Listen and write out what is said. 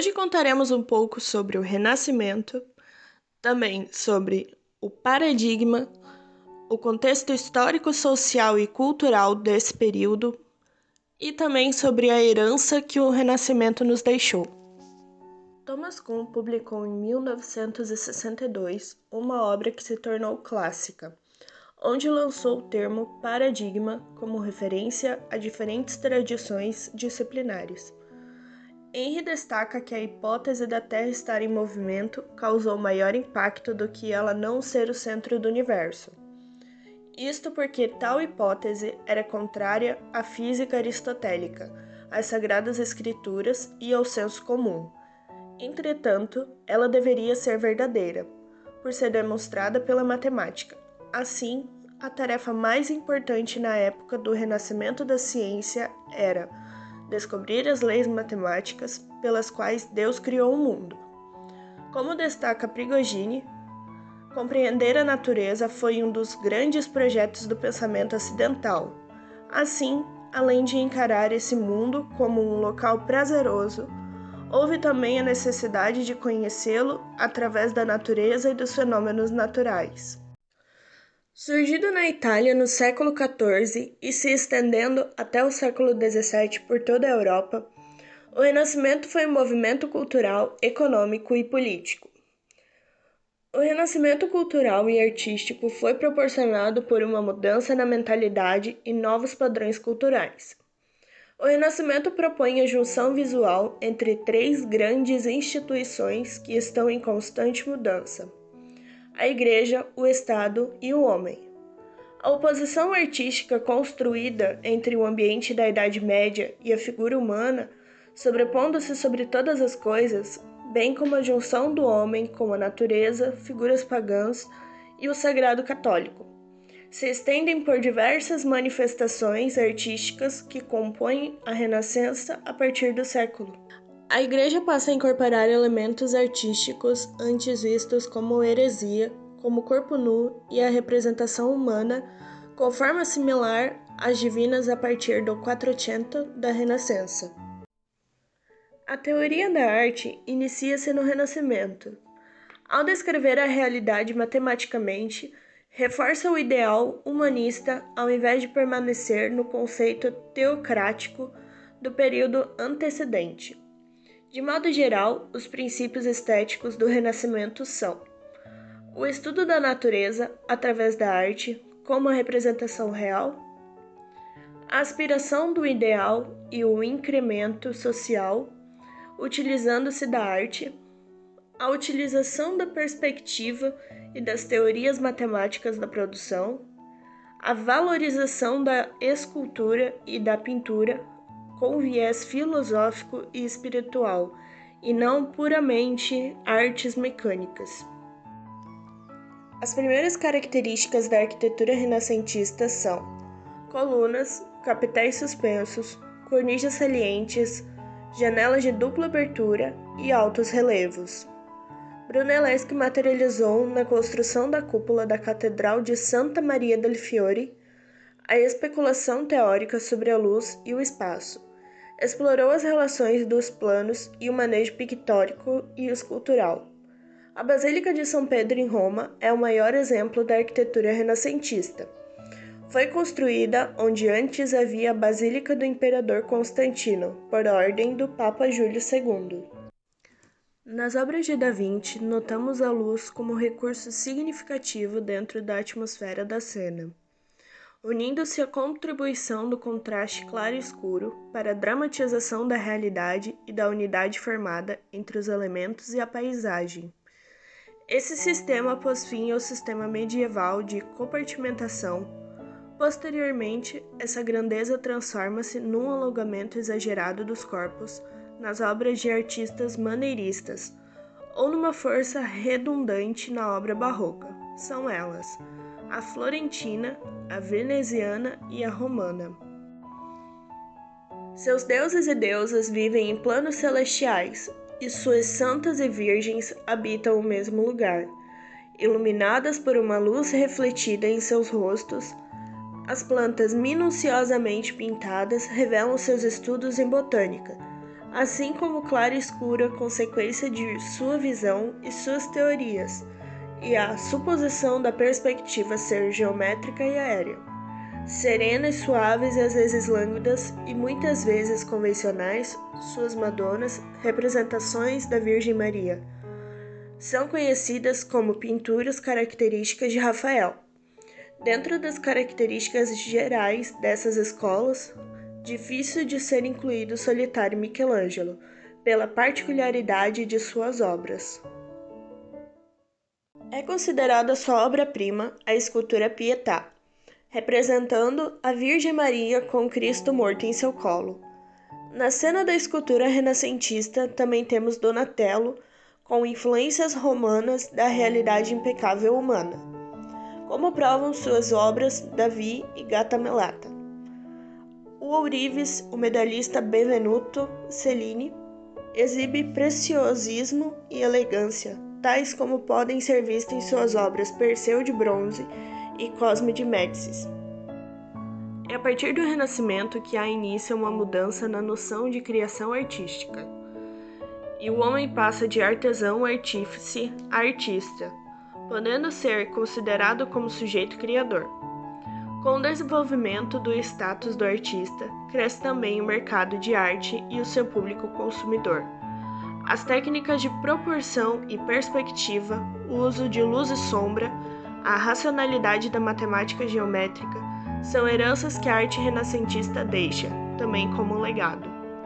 Hoje contaremos um pouco sobre o Renascimento, também sobre o paradigma, o contexto histórico, social e cultural desse período e também sobre a herança que o Renascimento nos deixou. Thomas Kuhn publicou em 1962 uma obra que se tornou clássica, onde lançou o termo paradigma como referência a diferentes tradições disciplinares. Henry destaca que a hipótese da Terra estar em movimento causou maior impacto do que ela não ser o centro do universo. Isto porque tal hipótese era contrária à física aristotélica, às sagradas escrituras e ao senso comum. Entretanto, ela deveria ser verdadeira, por ser demonstrada pela matemática. Assim, a tarefa mais importante na época do renascimento da ciência era descobrir as leis matemáticas pelas quais Deus criou o mundo. Como destaca Prigogine, compreender a natureza foi um dos grandes projetos do pensamento ocidental. Assim, além de encarar esse mundo como um local prazeroso, houve também a necessidade de conhecê-lo através da natureza e dos fenômenos naturais. Surgido na Itália no século XIV e se estendendo até o século XVII por toda a Europa, o Renascimento foi um movimento cultural, econômico e político. O renascimento cultural e artístico foi proporcionado por uma mudança na mentalidade e novos padrões culturais. O Renascimento propõe a junção visual entre três grandes instituições que estão em constante mudança: a Igreja, o Estado e o homem. A oposição artística construída entre o ambiente da Idade Média e a figura humana, sobrepondo-se sobre todas as coisas, bem como a junção do homem com a natureza, figuras pagãs e o sagrado católico, se estendem por diversas manifestações artísticas que compõem a Renascença a partir do século. A Igreja passa a incorporar elementos artísticos antes vistos como heresia, como o corpo nu e a representação humana, com forma similar às divinas a partir do Quattrocento da Renascença. A teoria da arte inicia-se no Renascimento. Ao descrever a realidade matematicamente, reforça o ideal humanista ao invés de permanecer no conceito teocrático do período antecedente. De modo geral, os princípios estéticos do Renascimento são o estudo da natureza através da arte como a representação real, a aspiração do ideal e o incremento social, utilizando-se da arte, a utilização da perspectiva e das teorias matemáticas da produção, a valorização da escultura e da pintura com viés filosófico e espiritual, e não puramente artes mecânicas. As primeiras características da arquitetura renascentista são colunas, capitéis suspensos, cornichas salientes, janelas de dupla abertura e altos relevos. Brunelleschi materializou na construção da cúpula da Catedral de Santa Maria del Fiore a especulação teórica sobre a luz e o espaço. Explorou as relações dos planos e o manejo pictórico e escultural. A Basílica de São Pedro em Roma é o maior exemplo da arquitetura renascentista. Foi construída onde antes havia a Basílica do Imperador Constantino, por ordem do Papa Júlio II. Nas obras de Da Vinci, notamos a luz como recurso significativo dentro da atmosfera da cena, unindo-se à contribuição do contraste claro e escuro para a dramatização da realidade e da unidade formada entre os elementos e a paisagem. Esse sistema pôs fim ao sistema medieval de compartimentação. Posteriormente, essa grandeza transforma-se num alongamento exagerado dos corpos nas obras de artistas maneiristas, ou numa força redundante na obra barroca. São elas a florentina, a veneziana e a romana. Seus deuses e deusas vivem em planos celestiais, e suas santas e virgens habitam o mesmo lugar. Iluminadas por uma luz refletida em seus rostos, as plantas minuciosamente pintadas revelam seus estudos em botânica. assim como clara e escura, consequência de sua visão e suas teorias, e a suposição da perspectiva ser geométrica e aérea. Serenas, suaves e às vezes lânguidas, e muitas vezes convencionais, suas Madonas, representações da Virgem Maria, são conhecidas como pinturas características de Rafael. Dentro das características gerais dessas escolas, difícil de ser incluído o solitário Michelangelo, pela particularidade de suas obras. É considerada sua obra-prima a escultura Pietà, representando a Virgem Maria com Cristo morto em seu colo. Na cena da escultura renascentista também temos Donatello, com influências romanas da realidade impecável humana, como provam suas obras Davi e Gata Melata. O ourives, o medalhista Benvenuto Cellini, exibe preciosismo e elegância, tais como podem ser vistos em suas obras Perseu de bronze e Cosme de Médicis. É a partir do Renascimento que há início uma mudança na noção de criação artística, e o homem passa de artesão artífice a artista, podendo ser considerado como sujeito criador. Com o desenvolvimento do status do artista, cresce também o mercado de arte e o seu público consumidor. As técnicas de proporção e perspectiva, o uso de luz e sombra, a racionalidade da matemática geométrica são heranças que a arte renascentista deixa, também como legado.